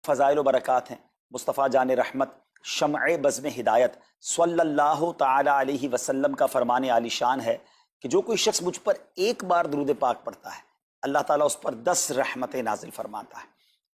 فضائل و برکات ہیں۔ مصطفیٰ جان رحمت شمع بزم ہدایت صلی اللہ تعالی علیہ وسلم کا فرمان عالی شان ہے کہ جو کوئی شخص مجھ پر ایک بار درود پاک پڑھتا ہے، اللہ تعالیٰ اس پر 10 رحمتیں نازل فرماتا ہے،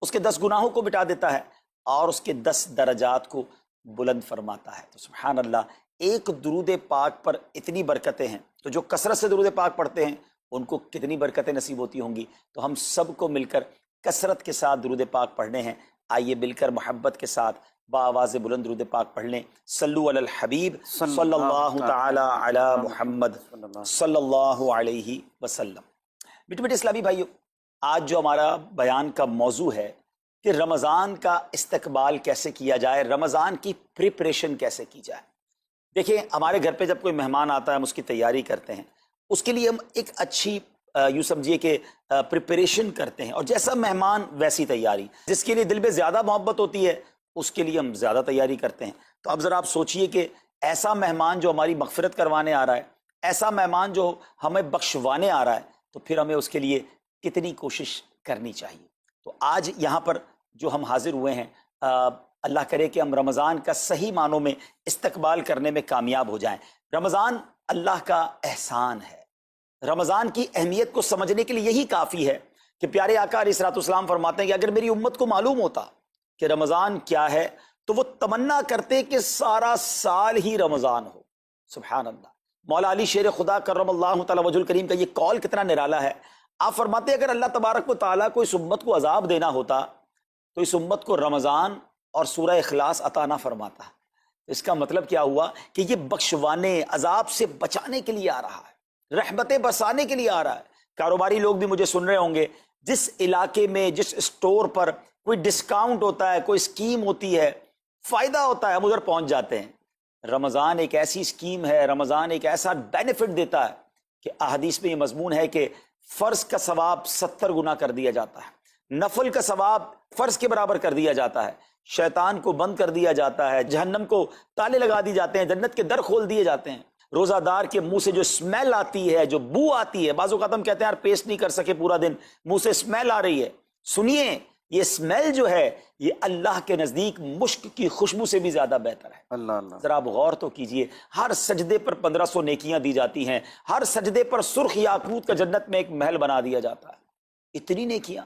اس کے 10 گناہوں کو مٹا دیتا ہے اور اس کے 10 درجات کو بلند فرماتا ہے۔ تو سبحان اللہ، ایک درود پاک پر اتنی برکتیں ہیں، تو جو کثرت سے درود پاک پڑھتے ہیں ان کو کتنی برکتیں نصیب ہوتی ہوں گی۔ تو ہم سب کو مل کر کثرت کے ساتھ درود پاک پڑھنے ہیں۔ آئیے مل کر محبت کے ساتھ بآواز بلند درود پاک پڑھ لیں۔ صلو علی الحبیب صلی اللہ تعالی علی محمد صلی اللہ علیہ وسلم۔ میٹھے میٹھے اسلامی بھائیو، آج جو ہمارا بیان کا موضوع ہے کہ رمضان کا استقبال کیسے کیا جائے، رمضان کی پریپریشن کیسے کی جائے۔ دیکھیں، ہمارے گھر پہ جب کوئی مہمان آتا ہے ہم اس کی تیاری کرتے ہیں، اس کے لیے ہم ایک اچھی یوں سمجھیے کہ پریپریشن کرتے ہیں، اور جیسا مہمان ویسی تیاری۔ جس کے لیے دل میں زیادہ محبت ہوتی ہے اس کے لیے ہم زیادہ تیاری کرتے ہیں۔ تو اب ذرا آپ سوچئے کہ ایسا مہمان جو ہماری مغفرت کروانے آ رہا ہے، ایسا مہمان جو ہمیں بخشوانے آ رہا ہے، تو پھر ہمیں اس کے لیے کتنی کوشش کرنی چاہیے۔ تو آج یہاں پر جو ہم حاضر ہوئے ہیں، اللہ کرے کہ ہم رمضان کا صحیح معنوں میں استقبال کرنے میں کامیاب ہو جائیں۔ رمضان اللہ کا احسان ہے۔ رمضان کی اہمیت کو سمجھنے کے لیے یہی کافی ہے کہ پیارے آقا علیہ الصلوۃ والسلام فرماتے ہیں کہ اگر میری امت کو معلوم ہوتا کہ رمضان کیا ہے تو وہ تمنا کرتے کہ سارا سال ہی رمضان ہو۔ سبحان اللہ، مولا علی شیر خدا کرم اللہ تعالی وجہ الکریم کا یہ قول کتنا نرالا ہے۔ آپ فرماتے ہیں اگر اللہ تبارک و تعالیٰ کو اس امت کو عذاب دینا ہوتا تو اس امت کو رمضان اور سورہ اخلاص عطا نہ فرماتا۔ اس کا مطلب کیا ہوا کہ یہ بخشوانے، عذاب سے بچانے کے لیے آ رہا ہے، رحمتیں برسانے کے لیے آ رہا ہے۔ کاروباری لوگ بھی مجھے سن رہے ہوں گے، جس علاقے میں جس اسٹور پر کوئی ڈسکاؤنٹ ہوتا ہے، کوئی اسکیم ہوتی ہے، فائدہ ہوتا ہے، ہم ادھر پہنچ جاتے ہیں۔ رمضان ایک ایسی اسکیم ہے، رمضان ایک ایسا بینیفٹ دیتا ہے کہ احادیث میں یہ مضمون ہے کہ فرض کا ثواب 70 گنا کر دیا جاتا ہے، نفل کا ثواب فرض کے برابر کر دیا جاتا ہے، شیطان کو بند کر دیا جاتا ہے، جہنم کو تالے لگا دی جاتے ہیں، جنت کے در کھول دیے جاتے ہیں۔ روزہ دار کے منہ سے جو اسمیل آتی ہے، جو بو آتی ہے، بعض اوقات ہم کہتے ہیں یار پیسٹ نہیں کر سکے پورا دن، منہ سے اسمیل آ رہی ہے۔ سنیے، یہ اسمیل جو ہے یہ اللہ کے نزدیک مشک کی خوشبو سے بھی زیادہ بہتر ہے۔ اللہ اللہ، ذرا آپ غور تو کیجئے، ہر سجدے پر 1500 نیکیاں دی جاتی ہیں، ہر سجدے پر سرخ یاقوت کا جنت میں ایک محل بنا دیا جاتا ہے۔ اتنی نیکیاں،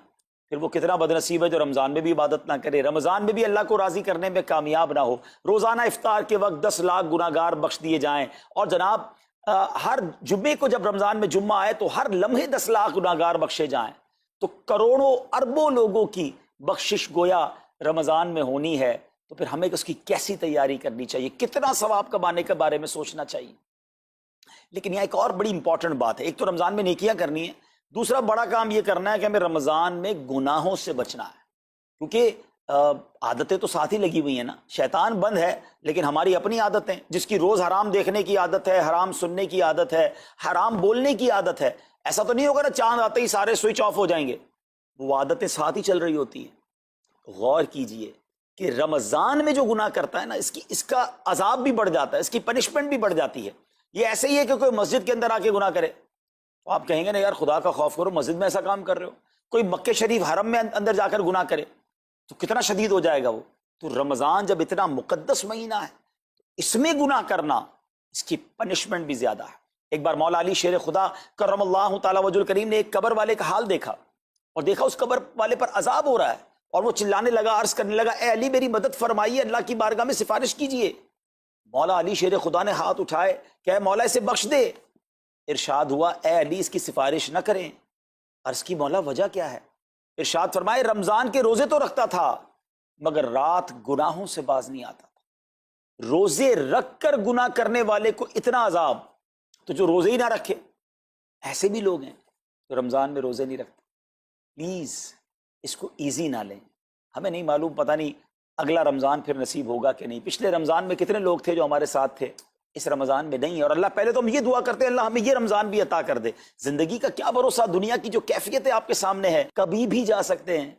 پھر وہ کتنا بدنصیب ہے جو رمضان میں بھی عبادت نہ کرے، رمضان میں بھی اللہ کو راضی کرنے میں کامیاب نہ ہو۔ روزانہ افطار کے وقت 10 لاکھ گناہگار بخش دیے جائیں، اور جناب ہر جمعے کو جب رمضان میں جمعہ آئے تو ہر لمحے 10 لاکھ گناہگار بخشے جائیں، تو کروڑوں اربوں لوگوں کی بخشش گویا رمضان میں ہونی ہے۔ تو پھر ہمیں اس کی کیسی تیاری کرنی چاہیے، کتنا ثواب کمانے کے بارے میں سوچنا چاہیے۔ لیکن یہاں ایک اور بڑی امپورٹنٹ بات ہے، ایک تو رمضان میں نیکیاں کرنی ہے، دوسرا بڑا کام یہ کرنا ہے کہ ہمیں رمضان میں گناہوں سے بچنا ہے، کیونکہ عادتیں تو ساتھ ہی لگی ہوئی ہیں نا۔ شیطان بند ہے لیکن ہماری اپنی عادتیں، جس کی روز حرام دیکھنے کی عادت ہے، حرام سننے کی عادت ہے، حرام بولنے کی عادت ہے، ایسا تو نہیں ہوگا نا چاند آتے ہی سارے سوئچ آف ہو جائیں گے، وہ عادتیں ساتھ ہی چل رہی ہوتی ہیں۔ غور کیجئے کہ رمضان میں جو گناہ کرتا ہے نا، اس کا عذاب بھی بڑھ جاتا ہے، اس کی پنشمنٹ بھی بڑھ جاتی ہے۔ یہ ایسے ہی ہے کہ کوئی مسجد کے اندر آ کے گناہ کرے تو آپ کہیں گے نا یار خدا کا خوف کرو، مسجد میں ایسا کام کر رہے ہو۔ کوئی مکہ شریف حرم میں اندر جا کر گناہ کرے تو کتنا شدید ہو جائے گا وہ۔ تو رمضان جب اتنا مقدس مہینہ ہے، اس میں گناہ کرنا، اس کی پنشمنٹ بھی زیادہ ہے۔ ایک بار مولا علی شیر خدا کرم اللہ تعالی وجہ الکریم نے ایک قبر والے کا حال دیکھا، اور دیکھا اس قبر والے پر عذاب ہو رہا ہے، اور وہ چلانے لگا، عرض کرنے لگا اے علی میری مدد فرمائیے، اللہ کی بارگاہ میں سفارش کیجئے۔ مولا علی شیر خدا نے ہاتھ اٹھائے کہ اے مولا اسے بخش دے۔ ارشاد ہوا اے علی اس کی سفارش نہ کریں۔ عرض کی مولا وجہ کیا ہے؟ ارشاد فرمائے رمضان کے روزے تو رکھتا تھا مگر رات گناہوں سے باز نہیں آتا تھا۔ روزے رکھ کر گناہ کرنے والے کو اتنا عذاب، تو جو روزے ہی نہ رکھے، ایسے بھی لوگ ہیں جو رمضان میں روزے نہیں رکھتے۔ پلیز اس کو ایزی نہ لیں۔ ہمیں نہیں معلوم، پتہ نہیں اگلا رمضان پھر نصیب ہوگا کہ نہیں۔ پچھلے رمضان میں کتنے لوگ تھے جو ہمارے ساتھ تھے، اس رمضان میں نہیں ہے، اور اللہ پہلے تو ہم یہ دعا کرتے ہیں اللہ ہمیں یہ رمضان بھی عطا کر دے۔ زندگی کا کیا بھروسہ، دنیا کی جو کیفیتیں آپ کے سامنے ہے کبھی بھی جا سکتے ہیں،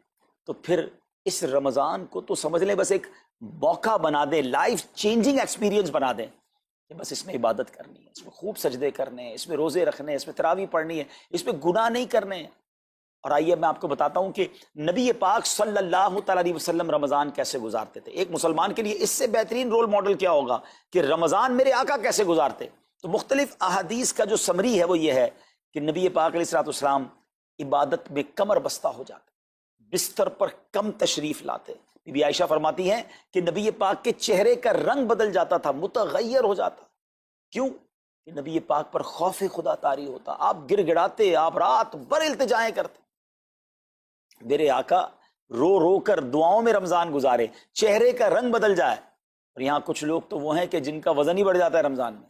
تو پھر اس رمضان کو تو سمجھ لیں بس ایک موقع بنا دیں، لائف چینجنگ ایکسپیرینس بنا دیں کہ بس اس میں عبادت کرنی ہے، اس میں خوب سجدے کرنے ہیں، اس میں روزے رکھنے ہیں، اس میں تراویح پڑھنی ہے، اس میں گناہ نہیں کرنے ہیں۔ اور آئیے میں آپ کو بتاتا ہوں کہ نبی پاک صلی اللہ تعالیٰ علیہ وسلم رمضان کیسے گزارتے تھے. ایک مسلمان کے لیے اس سے بہترین رول ماڈل کیا ہوگا کہ رمضان میرے آقا کیسے گزارتے. تو مختلف احادیث کا جو سمری ہے وہ یہ ہے کہ نبی پاک علیہ الصلوۃ والسلام عبادت میں کمر بستہ ہو جاتے, بستر پر کم تشریف لاتے. بی بی عائشہ فرماتی ہیں کہ نبی پاک کے چہرے کا رنگ بدل جاتا تھا, متغیر ہو جاتا. کیوں؟ کہ نبی پاک پر خوف خدا طاری ہوتا. آپ گر گڑاتے, آپ رات بھر التجائیں کرتے, میرے آقا رو رو کر دعاؤں میں رمضان گزارے, چہرے کا رنگ بدل جائے. اور یہاں کچھ لوگ تو وہ ہیں کہ جن کا وزن ہی بڑھ جاتا ہے رمضان میں.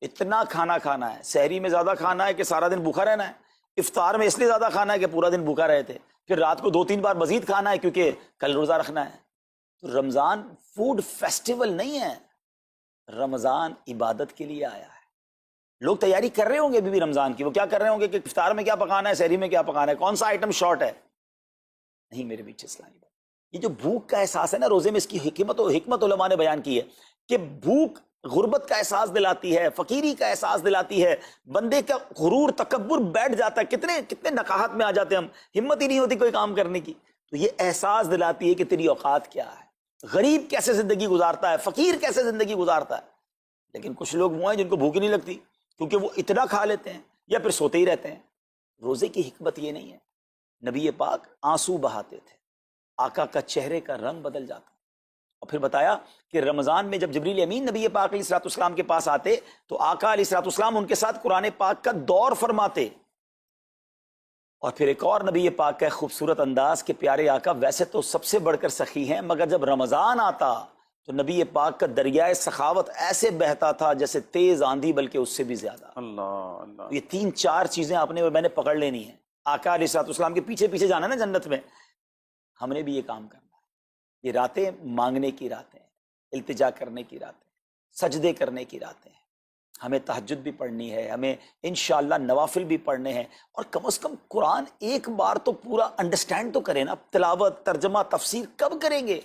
اتنا کھانا کھانا ہے, سحری میں زیادہ کھانا ہے کہ سارا دن بھوکا رہنا ہے, افطار میں اس لیے زیادہ کھانا ہے کہ پورا دن بھوکا رہے تھے, پھر رات کو 2-3 بار مزید کھانا ہے کیونکہ کل روزہ رکھنا ہے. تو رمضان فوڈ فیسٹیول نہیں ہے, رمضان عبادت کے لیے آیا ہے. لوگ تیاری کر رہے ہوں گے ابھی بھی رمضان کی, وہ کیا کر رہے ہوں گے کہ افطار میں کیا پکانا ہے, سحری میں کیا پکانا ہے, کون سا آئٹم شارٹ ہے. نہیں میرے بیچ اسلامی بات, یہ جو بھوک کا احساس ہے نا روزے میں, اس کی حکمت علماء نے بیان کی ہے کہ بھوک غربت کا احساس دلاتی ہے, فقیری کا احساس دلاتی ہے, بندے کا غرور تکبر بیٹھ جاتا ہے, کتنے نقاہت میں آ جاتے ہیں ہم, ہمت ہی نہیں ہوتی کوئی کام کرنے کی. تو یہ احساس دلاتی ہے کہ تیری اوقات کیا ہے, غریب کیسے زندگی گزارتا ہے, فقیر کیسے زندگی گزارتا ہے. لیکن کچھ لوگ وہ ہیں جن کو بھوک ہی نہیں لگتی کیونکہ وہ اتنا کھا لیتے ہیں یا پھر سوتے ہی رہتے ہیں. روزے کی حکمت یہ نہیں ہے. نبی پاک آنسو بہاتے تھے, آقا کا چہرے کا رنگ بدل جاتا. اور پھر بتایا کہ رمضان میں جب جبریل امین نبی پاک علیہ الصلوۃ والسلام کے پاس آتے تو آقا علیہ الصلوۃ والسلام ان کے ساتھ قرآن پاک کا دور فرماتے. اور پھر ایک اور نبی پاک کا خوبصورت انداز کہ پیارے آقا ویسے تو سب سے بڑھ کر سخی ہیں, مگر جب رمضان آتا تو نبی پاک کا دریائے سخاوت ایسے بہتا تھا جیسے تیز آندھی, بلکہ اس سے بھی زیادہ. اللہ اللہ, یہ 3-4 چیزیں آپ نے میں نے پکڑ لینی ہیں. آقا علیہ الصلوۃ والسلام کے پیچھے پیچھے جانا ہے نا جنت میں, ہم نے بھی یہ کام کرنا ہے. یہ راتیں مانگنے کی راتیں ہیں, التجا کرنے کی راتیں, سجدے کرنے کی راتیں ہیں. ہمیں تہجد بھی پڑھنی ہے, ہمیں انشاءاللہ نوافل بھی پڑھنے ہیں, اور کم از کم قرآن ایک بار تو پورا انڈرسٹینڈ تو کریں نا. تلاوت, ترجمہ, تفسیر کب کریں گے؟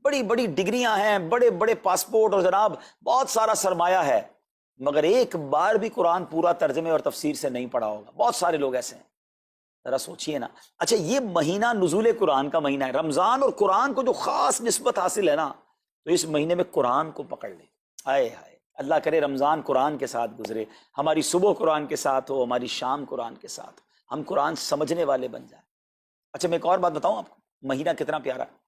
بڑی بڑی ڈگریاں ہیں, بڑے بڑے پاسپورٹ اور جناب بہت سارا سرمایہ ہے, مگر ایک بار بھی قرآن پورا ترجمے اور تفسیر سے نہیں پڑھا ہوگا. بہت سارے لوگ ایسے ہیں, ذرا سوچئے نا. اچھا یہ مہینہ نزول قرآن کا مہینہ ہے, رمضان اور قرآن کو جو خاص نسبت حاصل ہے نا, تو اس مہینے میں قرآن کو پکڑ لیں. آئے ہائے, اللہ کرے رمضان قرآن کے ساتھ گزرے, ہماری صبح قرآن کے ساتھ ہو, ہماری شام قرآن کے ساتھ, ہم قرآن سمجھنے والے بن جائیں. اچھا میں ایک اور بات بتاؤں آپ کو, مہینہ کتنا پیارا ہے.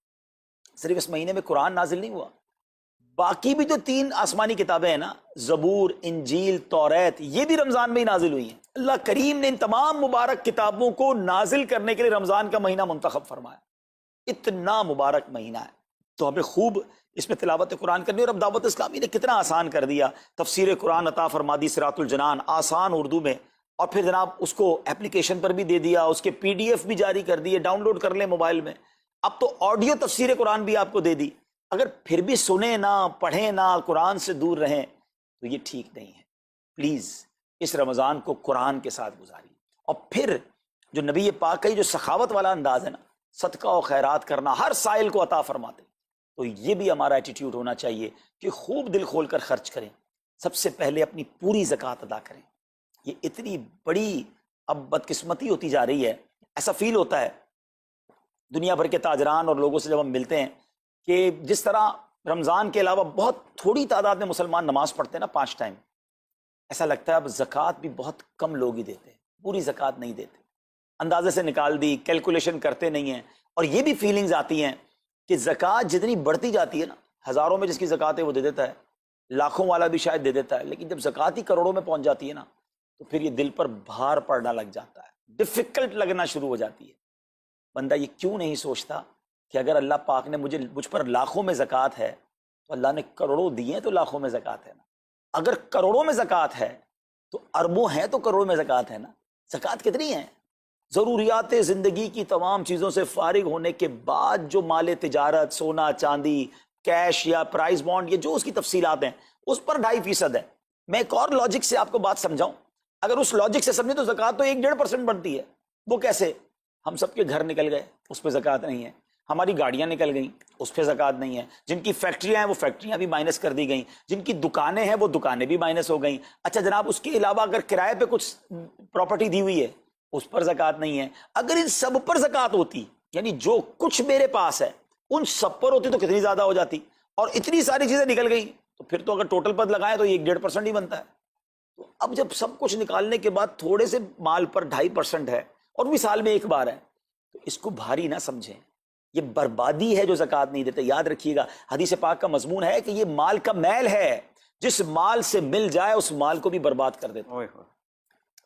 صرف اس مہینے میں قرآن نازل نہیں ہوا, باقی بھی جو 3 آسمانی کتابیں ہیں نا, زبور, انجیل, توریت, یہ بھی رمضان میں ہی نازل ہوئی ہیں. اللہ کریم نے ان تمام مبارک کتابوں کو نازل کرنے کے لیے رمضان کا مہینہ منتخب فرمایا. اتنا مبارک مہینہ ہے, تو ہمیں خوب اس میں تلاوت قرآن کرنی. اور اب دعوت اسلامی نے کتنا آسان کر دیا, تفسیر قرآن عطا فرما دی, صراط الجنان آسان اردو میں, اور پھر جناب اس کو اپلیکیشن پر بھی دے دیا, اس کے PDF بھی جاری کر دیے, ڈاؤن لوڈ کر لیں موبائل میں. اب تو آڈیو تفسیر قرآن بھی آپ کو دے دی. اگر پھر بھی سنیں نہ, پڑھیں نہ, قرآن سے دور رہیں, تو یہ ٹھیک نہیں ہے. پلیز اس رمضان کو قرآن کے ساتھ گزاریے. اور پھر جو نبی پاک کا جو سخاوت والا انداز ہے نا, صدقہ و خیرات کرنا, ہر سائل کو عطا فرماتے, تو یہ بھی ہمارا ایٹیٹیوڈ ہونا چاہیے کہ خوب دل کھول کر خرچ کریں. سب سے پہلے اپنی پوری زکوٰۃ ادا کریں. یہ اتنی بڑی اب بدقسمتی ہوتی جا رہی ہے, ایسا فیل ہوتا ہے دنیا بھر کے تاجران اور لوگوں سے جب ہم ملتے ہیں کہ جس طرح رمضان کے علاوہ بہت تھوڑی تعداد میں مسلمان نماز پڑھتے ہیں نا 5 ٹائم, ایسا لگتا ہے اب زکوٰۃ بھی بہت کم لوگ ہی دیتے ہیں, پوری زکوٰۃ نہیں دیتے, اندازے سے نکال دی, کیلکولیشن کرتے نہیں ہیں. اور یہ بھی فیلنگز آتی ہیں کہ زکوٰۃ جتنی بڑھتی جاتی ہے نا, ہزاروں میں جس کی زکوٰۃ ہے وہ دے دیتا ہے, لاکھوں والا بھی شاید دے دیتا ہے, لیکن جب زکوٰۃ ہی کروڑوں میں پہنچ جاتی ہے نا, تو پھر یہ دل پر بھار پڑنا لگ جاتا ہے, ڈیفیکلٹ لگنا شروع ہو جاتی ہے. بندہ یہ کیوں نہیں سوچتا کہ اگر اللہ پاک نے مجھ پر لاکھوں میں زکوٰۃ ہے, تو اللہ نے کروڑوں دیے ہیں تو لاکھوں میں زکوٰۃ ہے نا. اگر کروڑوں میں زکوٰۃ ہے تو اربوں ہیں تو کروڑوں میں زکوٰۃ ہے نا. زکوٰۃ کتنی ہے؟ ضروریات زندگی کی تمام چیزوں سے فارغ ہونے کے بعد جو مال تجارت, سونا چاندی, کیش یا پرائز بانڈ, یہ جو اس کی تفصیلات ہیں, اس پر 2.5% ہے. میں ایک اور لاجک سے آپ کو بات سمجھاؤں, اگر اس لاجک سے سمجھیں تو زکوٰۃ تو 1-1.5% بنتی ہے. وہ کیسے؟ ہم سب کے گھر نکل گئے, اس پہ زکوٰۃ نہیں ہے. ہماری گاڑیاں نکل گئیں, اس پہ زکوٰۃ نہیں ہے. جن کی فیکٹریاں ہیں وہ فیکٹریاں بھی مائنس کر دی گئیں, جن کی دکانیں ہیں وہ دکانیں بھی مائنس ہو گئیں. اچھا جناب, اس کے علاوہ اگر کرائے پہ کچھ پراپرٹی دی ہوئی ہے اس پر زکوٰۃ نہیں ہے. اگر ان سب پر زکوٰۃ ہوتی، یعنی جو کچھ میرے پاس ہے ان سب پر ہوتی تو کتنی زیادہ ہو جاتی، اور اتنی ساری چیزیں نکل گئی تو پھر تو اگر ٹوٹل پر لگائیں تو یہ 1.5% ہی بنتا ہے. تو اب جب سب کچھ نکالنے کے بعد تھوڑے سے مال پر 2.5% ہے اور بھی سال میں ایک بار ہے، تو اس کو بھاری نہ سمجھیں. یہ بربادی ہے جو زکوٰۃ نہیں دیتے. یاد رکھیے گا حدیث پاک کا مضمون ہے کہ یہ مال کا میل ہے، جس مال سے مل جائے اس مال کو بھی برباد کر دیتا ہے.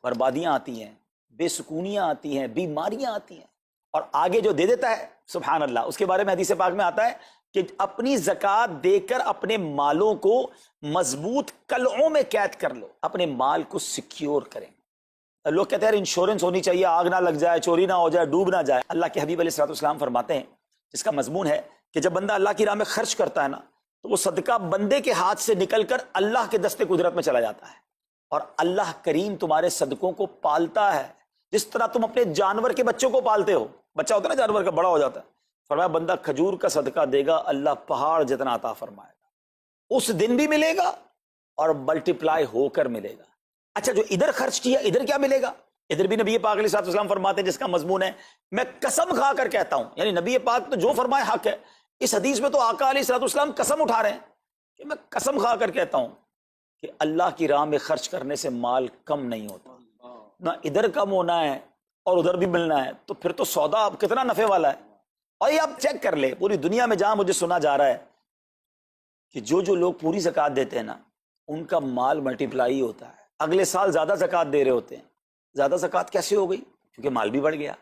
بربادیاں آتی ہیں، بے سکونیاں آتی ہیں، بیماریاں آتی ہیں، اور آگے جو دے دیتا ہے سبحان اللہ، اس کے بارے میں حدیث پاک میں آتا ہے کہ اپنی زکوٰۃ دے کر اپنے مالوں کو مضبوط قلعوں میں قید کر لو، اپنے مال کو سیکیور کریں. لوگ کہتے ہیں انشورنس ہونی چاہیے، آگ نہ لگ جائے، چوری نہ ہو جائے، ڈوب نہ جائے. اللہ کے حبیب علیہ الصلوۃ والسلام فرماتے ہیں، جس کا مضمون ہے کہ جب بندہ اللہ کی راہ میں خرچ کرتا ہے نا تو وہ صدقہ بندے کے ہاتھ سے نکل کر اللہ کے دستے قدرت میں چلا جاتا ہے، اور اللہ کریم تمہارے صدقوں کو پالتا ہے جس طرح تم اپنے جانور کے بچوں کو پالتے ہو. بچہ ہوتا ہے نا جانور کا، بڑا ہو جاتا ہے. فرمایا بندہ کھجور کا صدقہ دے گا اللہ پہاڑ جتنا عطا فرمائے گا، اس دن بھی ملے گا اور ملٹیپلائی ہو کر ملے گا. اچھا جو ادھر خرچ کیا ادھر کیا ملے گا؟ ادھر بھی نبی پاک علیہ الصلوۃ والسلام فرماتے ہیں، جس کا مضمون ہے میں قسم کھا کر کہتا ہوں، یعنی نبی پاک تو جو فرمائے حق ہے. اس حدیث میں تو آقا علیہ الصلوۃ والسلام قسم اٹھا رہے ہیں کہ میں قسم کھا کر کہتا ہوں کہ اللہ کی راہ میں خرچ کرنے سے مال کم نہیں ہوتا، نہ ادھر کم ہونا ہے اور ادھر بھی ملنا ہے. تو پھر تو سودا اب کتنا نفع والا ہے. اور یہ آپ چیک کر لیں پوری دنیا میں جہاں مجھے سنا جا رہا ہے کہ جو لوگ پوری زکوٰۃ دیتے ہیں نا ان کا مال ملٹیپلائی ہوتا ہے، اگلے سال زیادہ زکوٰۃ دے رہے ہوتے ہیں. زیادہ زکوٰۃ کیسے ہو گئی؟ کیونکہ مال بھی بڑھ گیا.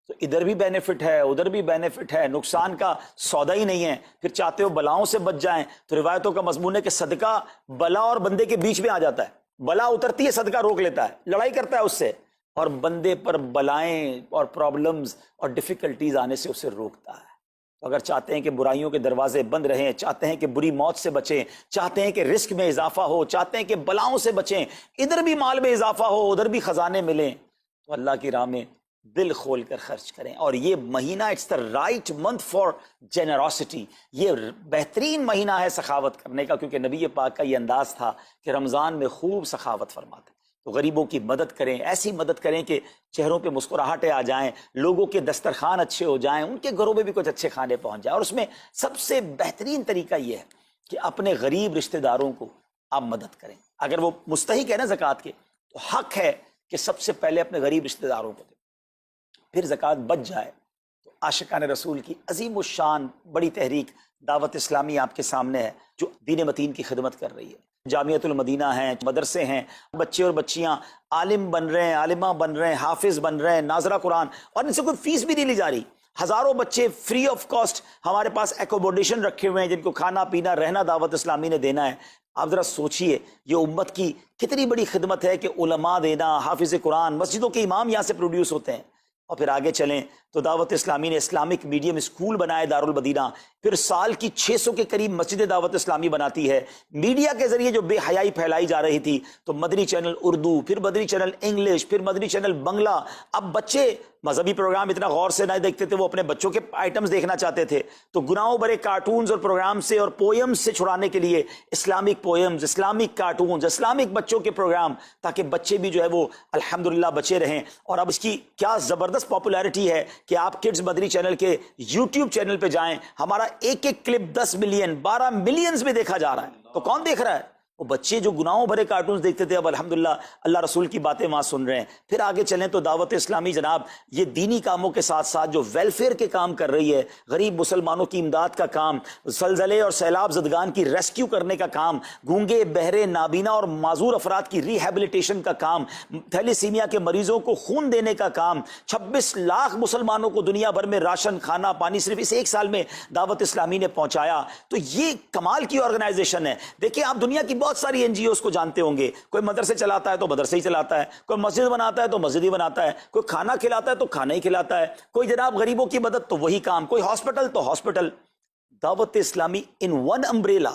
تو ادھر بھی بینیفٹ ہے ادھر بھی بینیفٹ ہے، نقصان کا سودا ہی نہیں ہے. پھر چاہتے ہو بلاؤں سے بچ جائیں تو روایتوں کا مضمون ہے کہ صدقہ بلا اور بندے کے بیچ میں آ جاتا ہے. بلا اترتی ہے صدقہ روک لیتا ہے، لڑائی کرتا ہے اس سے، اور بندے پر بلائیں اور پرابلمز اور ڈیفیکلٹیز آنے سے اسے روکتا ہے. تو اگر چاہتے ہیں کہ برائیوں کے دروازے بند رہیں، چاہتے ہیں کہ بری موت سے بچیں، چاہتے ہیں کہ رزق میں اضافہ ہو، چاہتے ہیں کہ بلاؤں سے بچیں، ادھر بھی مال میں اضافہ ہو ادھر بھی خزانے ملیں، تو اللہ کی راہ میں دل کھول کر خرچ کریں. اور یہ مہینہ it's the right month for generosity, یہ بہترین مہینہ ہے سخاوت کرنے کا، کیونکہ نبی پاک کا یہ انداز تھا کہ رمضان میں خوب سخاوت فرماتے. تو غریبوں کی مدد کریں، ایسی مدد کریں کہ چہروں پہ مسکراہٹیں آ جائیں، لوگوں کے دسترخوان اچھے ہو جائیں، ان کے گھروں میں بھی کچھ اچھے کھانے پہنچ جائیں. اور اس میں سب سے بہترین طریقہ یہ ہے کہ اپنے غریب رشتہ داروں کو آپ مدد کریں. اگر وہ مستحق ہے نا زکوٰۃ کے تو حق ہے کہ سب سے پہلے اپنے غریب رشتہ داروں کو دیں. پھر زکوٰۃ بچ جائے تو عاشقان رسول کی عظیم الشان بڑی تحریک دعوت اسلامی آپ کے سامنے ہے، جو دین متین کی خدمت کر رہی ہے. جامعۃ المدینہ ہیں، مدرسے ہیں، بچے اور بچیاں عالم بن رہے ہیں، عالمہ بن رہے ہیں، حافظ بن رہے ہیں، ناظرہ قرآن، اور ان سے کوئی فیس بھی نہیں لی جا رہی. ہزاروں بچے فری آف کاسٹ ہمارے پاس ایکوموڈیشن رکھے ہوئے ہیں جن کو کھانا پینا رہنا دعوت اسلامی نے دینا ہے. آپ ذرا سوچئے یہ امت کی کتنی بڑی خدمت ہے کہ علماء دینا، حافظ قرآن، مسجدوں کے امام یہاں سے پروڈیوس ہوتے ہیں. اور پھر آگے چلیں تو دعوت اسلامی نے اسلامک میڈیم اسکول بنائے دارالمدینہ، پھر سال کی 600 کے قریب مسجد دعوت اسلامی بناتی ہے. میڈیا کے ذریعے جو بے حیائی پھیلائی جا رہی تھی تو مدنی چینل اردو، پھر مدنی چینل انگلش، پھر مدنی چینل بنگلہ. اب بچے مذہبی پروگرام اتنا غور سے نہیں دیکھتے تھے، وہ اپنے بچوں کے آئٹمز دیکھنا چاہتے تھے، تو گناہوں بھرے کارٹونز اور پروگرام سے اور پوئمز سے چھڑانے کے لیے Islamic poems, Islamic cartoons, Islamic بچوں کے پروگرام، تاکہ بچے بھی جو ہے وہ الحمدللہ بچے رہیں. اور اب اس کی کیا زبردست پاپولیرٹی ہے کہ آپ کڈز مدنی چینل کے یوٹیوب چینل پہ جائیں، ہمارا ایک ایک کلپ 10 ملین 12 ملینز میں دیکھا جا رہا ہے. تو کون دیکھ رہا ہے؟ وہ بچے جو گناہوں بھرے کارٹونز دیکھتے تھے اب الحمدللہ اللہ رسول کی باتیں وہاں سن رہے ہیں. پھر آگے چلیں تو دعوت اسلامی جناب یہ دینی کاموں کے ساتھ ساتھ جو ویلفیئر کے کام کر رہی ہے، غریب مسلمانوں کی امداد کا کام، زلزلے اور سیلاب زدگان کی ریسکیو کرنے کا کام، گونگے بہرے نابینا اور معذور افراد کی ریہیبلیٹیشن کا کام، تھیلیسیمیا کے مریضوں کو خون دینے کا کام، 26 لاکھ مسلمانوں کو دنیا بھر میں راشن، کھانا، پانی صرف اس ایک سال میں دعوت اسلامی نے پہنچایا. تو یہ کمال کی آرگنائزیشن ہے. دیکھیں آپ دنیا کی بہت ساری این جی اوز کو جانتے ہوں گے، کوئی مدرسے چلاتا ہے تو مدرسے ہی چلاتا ہے، کوئی مسجد بناتا ہے تو مسجد ہی بناتا ہے، کوئی کھانا کھلاتا ہے تو کھانا ہی کھلاتا ہے، کوئی جناب غریبوں کی مدد تو وہی کام، کوئی ہاسپٹل تو ہاسپٹل. دعوت اسلامی ان ون امبریلا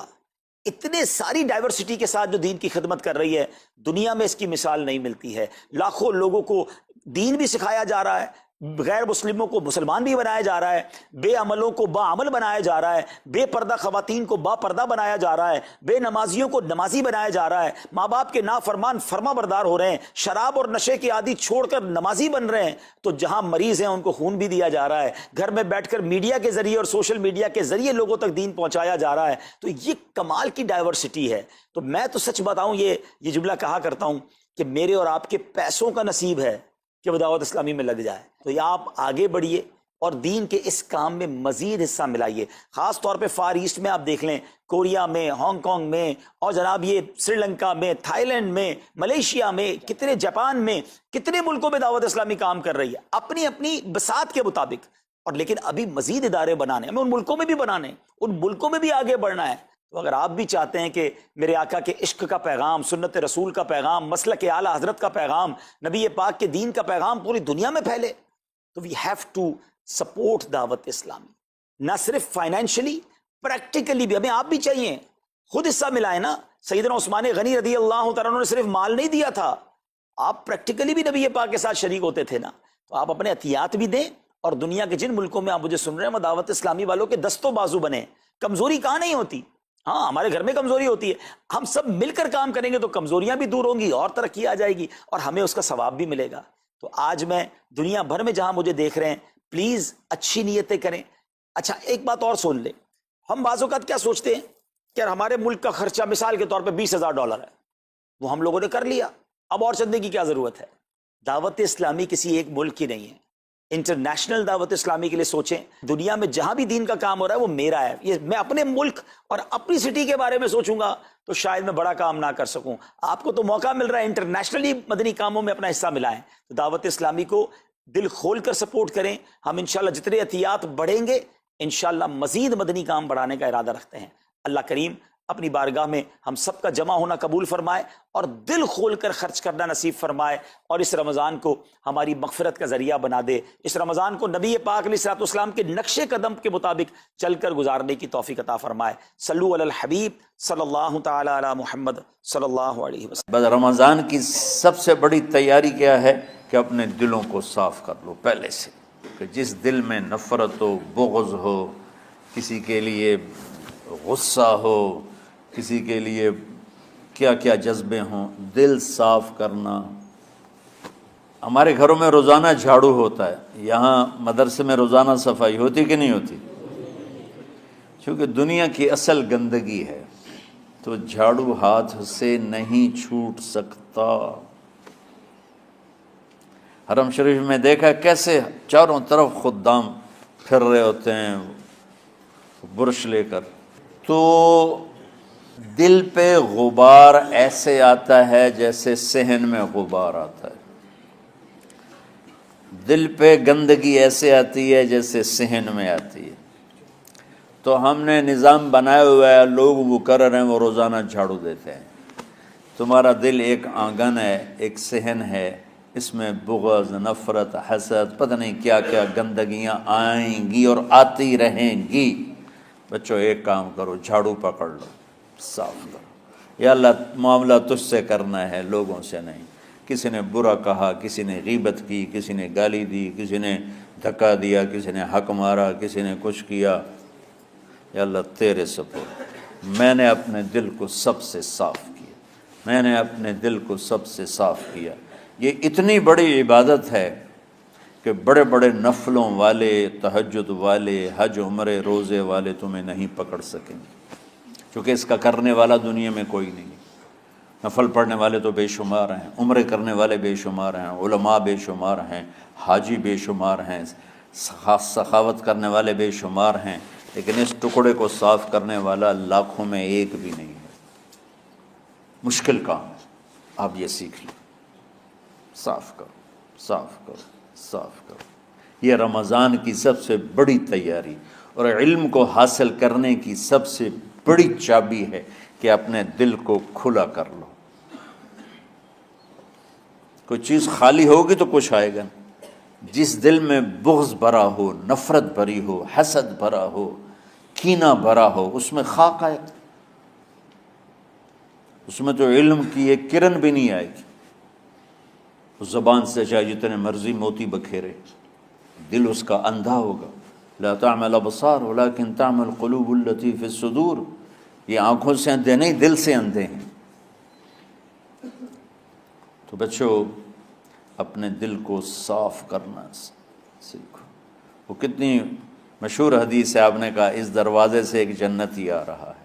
اتنے ساری ڈائیورسٹی کے ساتھ جو دین کی خدمت کر رہی ہے، دنیا میں اس کی مثال نہیں ملتی ہے. لاکھوں لوگوں کو دین بھی سکھایا جا رہا ہے، غیر مسلموں کو مسلمان بھی بنایا جا رہا ہے، بے عملوں کو باعمل بنایا جا رہا ہے، بے پردہ خواتین کو با پردہ بنایا جا رہا ہے، بے نمازیوں کو نمازی بنایا جا رہا ہے، ماں باپ کے نافرمان فرما بردار ہو رہے ہیں، شراب اور نشے کے عادی چھوڑ کر نمازی بن رہے ہیں، تو جہاں مریض ہیں ان کو خون بھی دیا جا رہا ہے، گھر میں بیٹھ کر میڈیا کے ذریعے اور سوشل میڈیا کے ذریعے لوگوں تک دین پہنچایا جا رہا ہے۔ تو یہ کمال کی ڈائیورسٹی ہے۔ تو میں تو سچ بتاؤں، یہ جملہ کہا کرتا ہوں کہ میرے اور آپ کے پیسوں کا نصیب ہے کہ وہ دعوت اسلامی میں لگ جائے۔ تو یہ آپ آگے بڑھیے اور دین کے اس کام میں مزید حصہ ملائیے۔ خاص طور پہ فار ایسٹ میں آپ دیکھ لیں، کوریا میں، ہانگ کانگ میں، اور جناب یہ سری لنکا میں، تھائی لینڈ میں، ملیشیا میں، کتنے جاپان میں، کتنے ملکوں میں دعوت اسلامی کام کر رہی ہے اپنی اپنی بساط کے مطابق۔ اور لیکن ابھی مزید ادارے بنانے، ہمیں ان ملکوں میں بھی بنانے، ان ملکوں میں بھی آگے بڑھنا ہے۔ تو اگر آپ بھی چاہتے ہیں کہ میرے آقا کے عشق کا پیغام، سنت رسول کا پیغام، مسلک اعلی حضرت کا پیغام، نبی پاک کے دین کا پیغام پوری دنیا میں پھیلے، تو وی ہیو ٹو سپورٹ دعوت اسلامی، نہ صرف فائنینشلی، پریکٹیکلی بھی۔ ہمیں آپ بھی چاہیے، خود حصہ ملائیں نا۔ سیدنا عثمان غنی رضی اللہ تعالیٰ عنہ نے صرف مال نہیں دیا تھا، آپ پریکٹیکلی بھی نبی پاک کے ساتھ شریک ہوتے تھے نا۔ تو آپ اپنے عطیات بھی دیں، اور دنیا کے جن ملکوں میں آپ مجھے سن رہے ہیں، وہ دعوت اسلامی والوں کے دستوں بازو بنے۔ کمزوری کہاں نہیں ہوتی، ہاں ہمارے گھر میں کمزوری ہوتی ہے، ہم سب مل کر کام کریں گے تو کمزوریاں بھی دور ہوں گی اور ترقی آ جائے گی، اور ہمیں اس کا ثواب بھی ملے گا۔ تو آج میں دنیا بھر میں جہاں مجھے دیکھ رہے ہیں، پلیز اچھی نیتیں کریں۔ اچھا ایک بات اور سن لیں، ہم بعض اوقات کیا سوچتے ہیں کہ ہمارے ملک کا خرچہ مثال کے طور پہ $20,000 ہے، وہ ہم لوگوں نے کر لیا، اب اور چندے کی کیا ضرورت ہے؟ دعوت اسلامی کسی ایک ملک کی نہیں ہے، انٹرنیشنل دعوت اسلامی کے لیے سوچیں۔ دنیا میں جہاں بھی دین کا کام ہو رہا ہے وہ میرا ہے، یہ میں اپنے ملک اور اپنی سٹی کے بارے میں سوچوں گا تو شاید میں بڑا کام نہ کر سکوں۔ آپ کو تو موقع مل رہا ہے انٹرنیشنلی مدنی کاموں میں اپنا حصہ ملائیں، تو دعوت اسلامی کو دل کھول کر سپورٹ کریں۔ ہم انشاءاللہ جتنے عطیات بڑھیں گے، انشاءاللہ مزید مدنی کام بڑھانے کا ارادہ رکھتے ہیں۔ اللہ کریم اپنی بارگاہ میں ہم سب کا جمع ہونا قبول فرمائے اور دل کھول کر خرچ کرنا نصیب فرمائے، اور اس رمضان کو ہماری مغفرت کا ذریعہ بنا دے۔ اس رمضان کو نبی پاک علیہ الصلوۃ والسلام کے نقش قدم کے مطابق چل کر گزارنے کی توفیق عطا فرمائے۔ صلو علی الحبیب صلی اللہ تعالی علی محمد صلی اللہ علیہ وسلم۔ بس رمضان کی سب سے بڑی تیاری کیا ہے کہ اپنے دلوں کو صاف کر لو پہلے سے، کہ جس دل میں نفرت ہو، بغض ہو، کسی کے لیے غصہ ہو، کسی کے لیے کیا کیا جذبے ہوں، دل صاف کرنا۔ ہمارے گھروں میں روزانہ جھاڑو ہوتا ہے، یہاں مدرسے میں روزانہ صفائی ہوتی کہ نہیں ہوتی؟ چونکہ دنیا کی اصل گندگی ہے تو جھاڑو ہاتھ سے نہیں چھوٹ سکتا۔ حرم شریف میں دیکھا کیسے چاروں طرف خدام پھر رہے ہوتے ہیں برش لے کر۔ تو دل پہ غبار ایسے آتا ہے جیسے صحن میں غبار آتا ہے، دل پہ گندگی ایسے آتی ہے جیسے صحن میں آتی ہے۔ تو ہم نے نظام بنایا ہوا ہے، لوگ وہ کر رہے ہیں، وہ روزانہ جھاڑو دیتے ہیں۔ تمہارا دل ایک آنگن ہے، ایک صحن ہے، اس میں بغض، نفرت، حسد، پتہ نہیں کیا کیا گندگیاں آئیں گی اور آتی رہیں گی۔ بچوں ایک کام کرو، جھاڑو پکڑ لو، صاف کرو۔ یا اللہ معاملہ تجھ سے کرنا ہے، لوگوں سے نہیں۔ کسی نے برا کہا، کسی نے غیبت کی، کسی نے گالی دی، کسی نے دھکا دیا، کسی نے حق مارا، کسی نے کچھ کیا، یا اللہ تیرے سپرد، میں نے اپنے دل کو سب سے صاف کیا، میں نے اپنے دل کو سب سے صاف کیا۔ یہ اتنی بڑی عبادت ہے کہ بڑے بڑے نفلوں والے، تہجد والے، حج عمرے روزے والے تمہیں نہیں پکڑ سکیں گے، کیونکہ اس کا کرنے والا دنیا میں کوئی نہیں۔ نفل پڑھنے والے تو بے شمار ہیں، عمرے کرنے والے بے شمار ہیں، علماء بے شمار ہیں، حاجی بے شمار ہیں، سخاوت کرنے والے بے شمار ہیں، لیکن اس ٹکڑے کو صاف کرنے والا لاکھوں میں ایک بھی نہیں ہے۔ مشکل کام ہے، آپ یہ سیکھ لیں، صاف کرو، صاف کرو، صاف کرو۔ یہ رمضان کی سب سے بڑی تیاری اور علم کو حاصل کرنے کی سب سے بڑی چابی ہے کہ اپنے دل کو کھلا کر لو۔ کوئی چیز خالی ہوگی تو کچھ آئے گا۔ جس دل میں بغض بھرا ہو، نفرت بھری ہو، حسد بھرا ہو، کینہ بھرا ہو، اس میں خاک آئے، اس میں تو علم کی ایک کرن بھی نہیں آئے گی۔ اس زبان سے چاہے جتنے مرضی موتی بکھیرے، دل اس کا اندھا ہوگا. لا تعمى الابصار ولكن تعمى القلوب التي في الصدور. یہ آنکھوں سے اندھے نہیں، دل سے اندھے ہیں. تو بچوں اپنے دل کو صاف کرنا سیکھو. وہ کتنی مشہور حدیث ہے، آپ نے کہا اس دروازے سے ایک جنتی آ رہا ہے.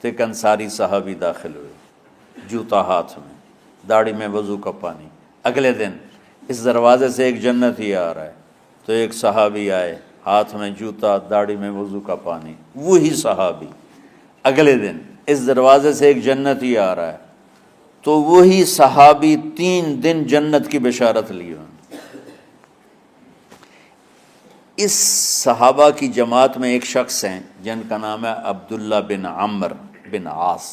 تو ایک انصاری صحابی داخل ہوئے، جوتا ہاتھ میں، داڑھی میں وضو کا پانی. اگلے دن اس دروازے سے ایک جنتی آ رہا ہے. تو ایک صحابی آئے، ہاتھ میں جوتا، داڑھی میں وضو کا پانی. وہی صحابی اگلے دن اس دروازے سے ایک جنتی آ رہا ہے. تو وہی صحابی 3 دن جنت کی بشارت لی. اس صحابہ کی جماعت میں ایک شخص ہیں جن کا نام ہے عبداللہ بن عمرو بن عاص.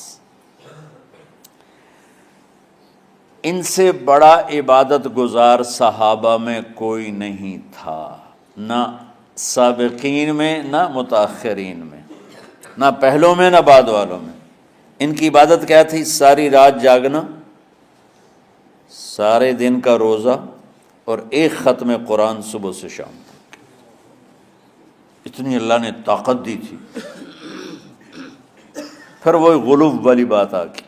ان سے بڑا عبادت گزار صحابہ میں کوئی نہیں تھا، نہ سابقین میں نہ متاخرین میں، نہ پہلوں میں نہ بعد والوں میں. ان کی عبادت کیا تھی؟ ساری رات جاگنا، سارے دن کا روزہ، اور ایک ختم قرآن صبح سے شام تک. اتنی اللہ نے طاقت دی تھی. پھر وہ غلو والی بات آ گئی،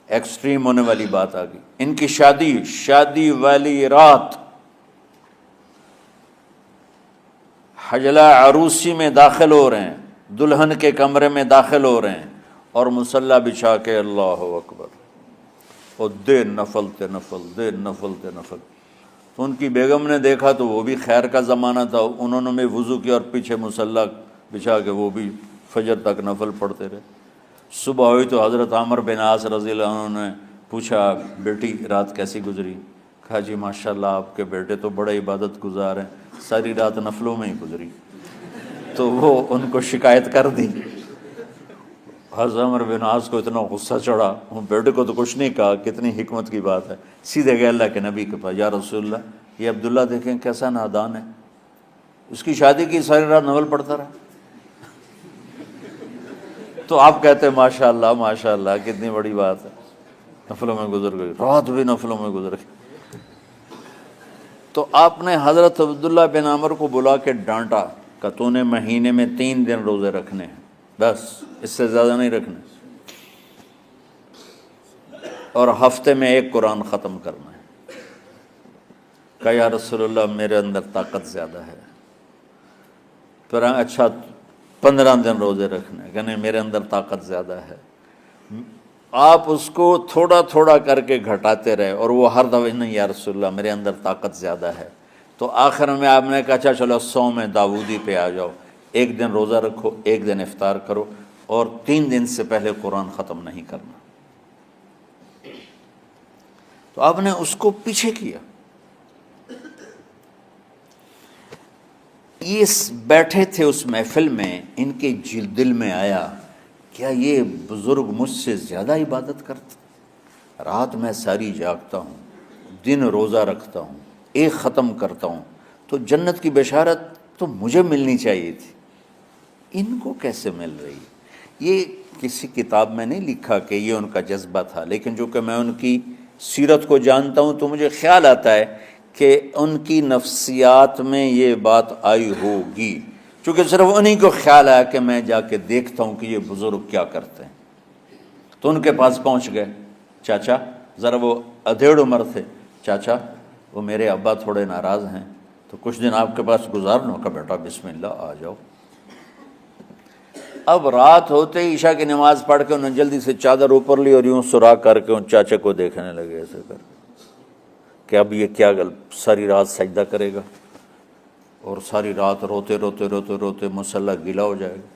ایکسٹریم ہونے والی بات آ گئی. ان کی شادی والی رات حجلہ عروسی میں داخل ہو رہے ہیں، دلہن کے کمرے میں داخل ہو رہے ہیں، اور مصلی بچھا کے اللہ اکبر، اور دیر نفل تے نفل، دیر نفل تے نفل. تو ان کی بیگم نے دیکھا تو وہ بھی خیر کا زمانہ تھا، انہوں نے بھی وضو کیا اور پیچھے مصلی بچھا کے وہ بھی فجر تک نفل پڑھتے رہے. صبح ہوئی تو حضرت عمر بن عاص رضی اللہ عنہ نے پوچھا بیٹی رات کیسی گزری؟ کہا جی ماشاءاللہ آپ کے بیٹے تو بڑے عبادت گزار ہیں، ساری رات نفلوں میں ہی گزری. تو وہ ان کو شکایت کر دی. حضرت عمر بن عاص کو اتنا غصہ چڑھا، وہ بیٹے کو تو کچھ نہیں کہا، کتنی حکمت کی بات ہے. سیدھے گئے اللہ کے نبی کے پاس، یا رسول اللہ یہ عبداللہ دیکھیں کیسا نادان ہے، اس کی شادی کی ساری رات نفل پڑھتا رہا. تو آپ کہتے ہیں ماشاءاللہ ماشاءاللہ کتنی بڑی بات ہے، نفلوں میں گزر گئی، رات بھی نفلوں میں گزر گئی. تو آپ نے حضرت عبداللہ بن عمر کو بلا کے ڈانٹا کہ تو نے مہینے میں 3 دن روزے رکھنے ہیں، بس اس سے زیادہ نہیں رکھنے، اور ہفتے میں 1 قرآن ختم کرنا ہے. کہا یا رسول اللہ میرے اندر طاقت زیادہ ہے. پھر اچھا 15 دن روزے رکھنے، کہ نہیں میرے اندر طاقت زیادہ ہے. آپ اس کو تھوڑا تھوڑا کر کے گھٹاتے رہے، اور وہ ہر دفعہ نہیں یا رسول اللہ میرے اندر طاقت زیادہ ہے. تو آخر میں آپ نے کہا اچھا چلو صوم داؤدی پہ آ جاؤ، 1 دن روزہ رکھو، 1 دن افطار کرو، اور 3 دن سے پہلے قرآن ختم نہیں کرنا. تو آپ نے اس کو پیچھے کیا. یہ بیٹھے تھے اس محفل میں، ان کے دل میں آیا کیا یہ بزرگ مجھ سے زیادہ عبادت کرتا؟ رات میں ساری جاگتا ہوں، دن روزہ رکھتا ہوں، 1 ختم کرتا ہوں، تو جنت کی بشارت تو مجھے ملنی چاہیے تھی، ان کو کیسے مل رہی؟ یہ کسی کتاب میں نہیں لکھا کہ یہ ان کا جذبہ تھا، لیکن جو کہ میں ان کی سیرت کو جانتا ہوں تو مجھے خیال آتا ہے کہ ان کی نفسیات میں یہ بات آئی ہوگی، چونکہ صرف انہی کو خیال آیا کہ میں جا کے دیکھتا ہوں کہ یہ بزرگ کیا کرتے ہیں. تو ان کے پاس پہنچ گئے، چاچا ذرا، وہ ادھیڑ عمر تھے، چاچا وہ میرے ابا تھوڑے ناراض ہیں تو کچھ دن آپ کے پاس گزار لوں. کا بیٹا بسم اللہ آ جاؤ. اب رات ہوتے ہی عشاء کی نماز پڑھ کے انہوں نے جلدی سے چادر اوپر لی اور یوں سراغ کر کے ان چاچا کو دیکھنے لگے ایسے کر کہ اب یہ کیا ساری رات سجدہ کرے گا، اور ساری رات روتے روتے روتے روتے مصلی گیلا ہو جائے گا،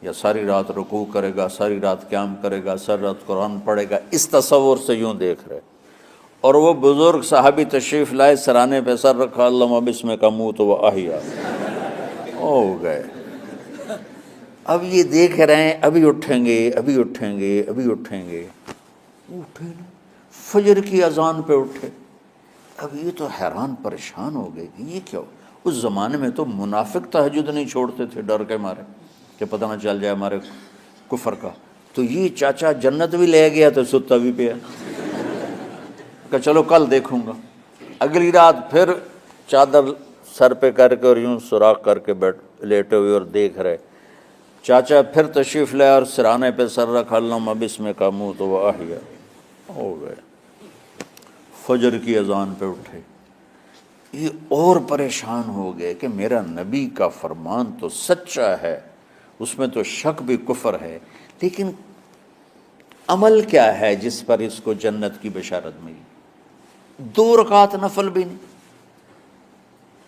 یا ساری رات رکوع کرے گا، ساری رات قیام کرے گا، ساری رات قرآن پڑھے گا. اس تصور سے یوں دیکھ رہے. اور وہ بزرگ صحابی تشریف لائے، سرانے پہ سر رکھا، اللہم بسمک اموت و احیا، ہو گئے. اب یہ دیکھ رہے ہیں ابھی اٹھیں گے، ابھی اٹھیں گے، ابھی اٹھیں گے. اٹھے نا، فجر کی اذان پہ اٹھے. اب یہ تو حیران پریشان ہو گئے کہ یہ کیا ہو. اس زمانے میں تو منافق تہجد نہیں چھوڑتے تھے ڈر کے مارے کہ پتہ نہ چل جائے ہمارے کفر کا. تو یہ چاچا جنت بھی لے گیا تو ستا بھی پیا کہ چلو کل دیکھوں گا. اگلی رات پھر چادر سر پہ کر کے اور یوں سوراخ کر کے لیٹے ہوئے اور دیکھ رہے. چاچا پھر تشریف لائے اور سرانے پہ سر رکھا، اللہم بسمک اموت و احیا، ہو گئے. فجر کی اذان پہ اٹھے. یہ اور پریشان ہو گئے کہ میرا نبی کا فرمان تو سچا ہے، اس میں تو شک بھی کفر ہے، لیکن عمل کیا ہے جس پر اس کو جنت کی بشارت ملی؟ 2 رکعت نفل بھی نہیں.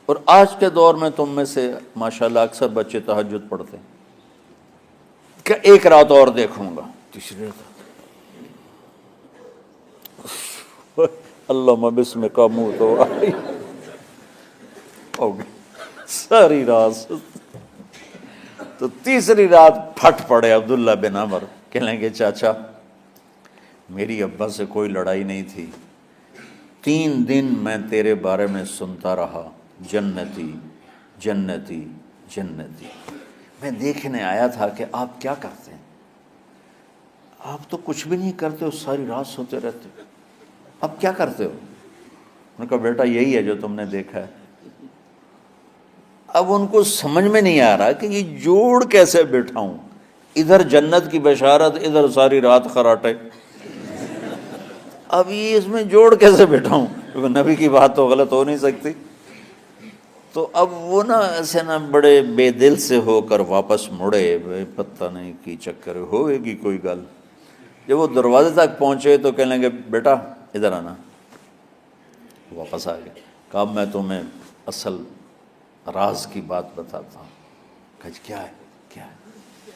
اور آج کے دور میں تم میں سے ماشاءاللہ اکثر بچے تہجد پڑھتے ہیں کہ 1 رات اور دیکھوں گا، تیسری رات اللہم بسمک اموت و احیا، ہو گئی ساری رات. تو تیسری رات پھٹ پڑے عبداللہ بن عمر، کہنے لگے چاچا میری ابا سے کوئی لڑائی نہیں تھی، 3 دن میں تیرے بارے میں سنتا رہا، جنتی جنتی جنتی. میں دیکھنے آیا تھا کہ آپ کیا کرتے ہیں، آپ تو کچھ بھی نہیں کرتے ہو، ساری رات سوتے رہتے ہو، اب کیا کرتے ہو؟ انہوں نے کہا بیٹا یہی ہے جو تم نے دیکھا ہے. اب ان کو سمجھ میں نہیں آ رہا کہ یہ جوڑ کیسے بٹھاؤں، ادھر جنت کی بشارت، ادھر ساری رات خراٹے. اب یہ اس میں جوڑ کیسے بٹھاؤں، کیونکہ نبی کی بات تو غلط ہو نہیں سکتی. تو اب وہ نا ایسے نا بڑے بے دل سے ہو کر واپس مڑے، پتہ نہیں کی چکر ہوئے گی کوئی گل. جب وہ دروازے تک پہنچے تو کہنے لگے بیٹا ادھر آنا. واپس آ گئے. کہا میں تمہیں اصل راز کی بات بتاتا ہوں. کہا کیا ہے کیا ہے؟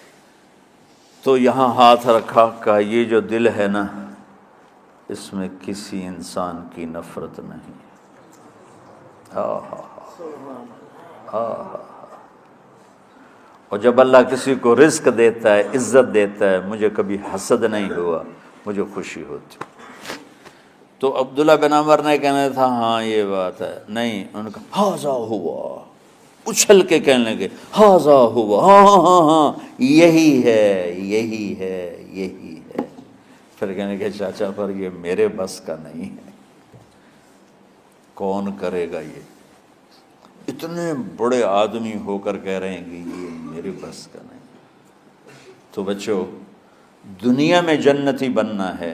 تو یہاں ہاتھ رکھا، کہا یہ جو دل ہے نا اس میں کسی انسان کی نفرت نہیں. اور جب اللہ کسی کو رزق دیتا ہے، عزت دیتا ہے، مجھے کبھی حسد نہیں ہوا، مجھے خوشی ہوتی. تو عبداللہ بن عمر نے کہنا تھا ہاں یہ بات ہے، نہیں، انہوں نے کہا ہاذا ہوا، اچھل کے کہنے لگے ہاذا ہوا، ہاں ہاں ہاں ہاں یہی ہے یہی ہے یہی ہے. پھر کہنے کہ چاچا پر یہ میرے بس کا نہیں ہے، کون کرے گا یہ؟ اتنے بڑے آدمی ہو کر کہہ رہے ہیں کہ یہ میرے بس کا نہیں. تو بچوں، دنیا میں جنتی بننا ہے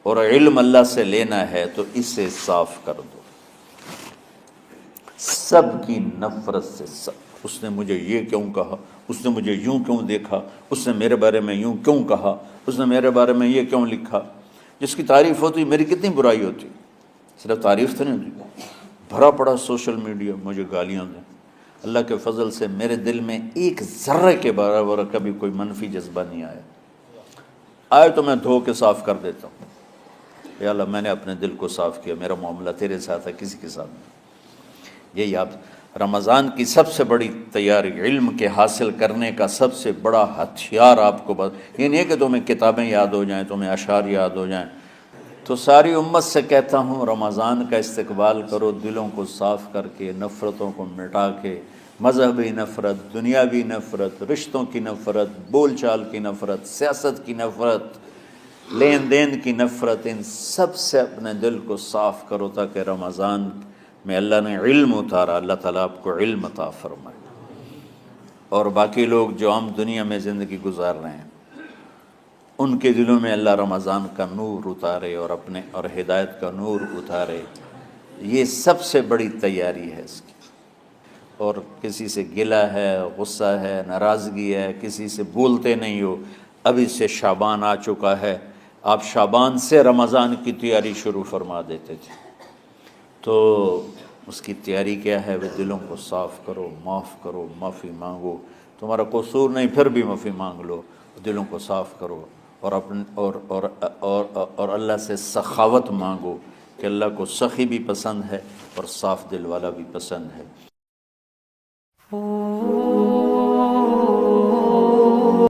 اور علم اللہ سے لینا ہے تو اسے صاف کر دو سب کی نفرت سے. اس نے مجھے یہ کیوں کہا، اس نے مجھے یوں کیوں دیکھا، اس نے میرے بارے میں یوں کیوں کہا، اس نے میرے بارے میں یہ کیوں لکھا. جس کی تعریف ہوتی میری کتنی برائی ہوتی. صرف تعریف تو نہیں ہوتی، بھرا پڑا سوشل میڈیا مجھے گالیاں دیں. اللہ کے فضل سے میرے دل میں ایک ذرے کے برابر کبھی کوئی منفی جذبہ نہیں آیا. آئے تو میں دھو کے صاف کر دیتا ہوں. یا اللہ میں نے اپنے دل کو صاف کیا، میرا معاملہ تیرے ساتھ ہے، کسی کے ساتھ نہیں. یہی آپ رمضان کی سب سے بڑی تیاری، علم کے حاصل کرنے کا سب سے بڑا ہتھیار آپ کو یہ نہیں ہے کہ تمہیں کتابیں یاد ہو جائیں، تمہیں اشعار یاد ہو جائیں. تو ساری امت سے کہتا ہوں رمضان کا استقبال کرو دلوں کو صاف کر کے، نفرتوں کو مٹا کے. مذہبی نفرت، دنیاوی نفرت، رشتوں کی نفرت، بول چال کی نفرت، سیاست کی نفرت، لین دین کی نفرت، ان سب سے اپنے دل کو صاف کرو تاکہ رمضان میں اللہ نے علم اتارا، اللہ تعالیٰ آپ کو علم عطا فرمائے. اور باقی لوگ جو عام دنیا میں زندگی گزار رہے ہیں ان کے دلوں میں اللہ رمضان کا نور اتارے اور اپنے اور ہدایت کا نور اتارے. یہ سب سے بڑی تیاری ہے اس کی. اور کسی سے گلہ ہے، غصہ ہے، ناراضگی ہے، کسی سے بولتے نہیں ہو، ابھی سے شعبان آ چکا ہے، آپ شعبان سے رمضان کی تیاری شروع فرما دیتے تھے. تو اس کی تیاری کیا ہے؟ وہ دلوں کو صاف کرو، معاف کرو، معافی مانگو. تمہارا قصور نہیں پھر بھی معافی مانگ لو، دلوں کو صاف کرو. اور اپنے اور اللہ سے سخاوت مانگو کہ اللہ کو سخی بھی پسند ہے اور صاف دل والا بھی پسند ہے.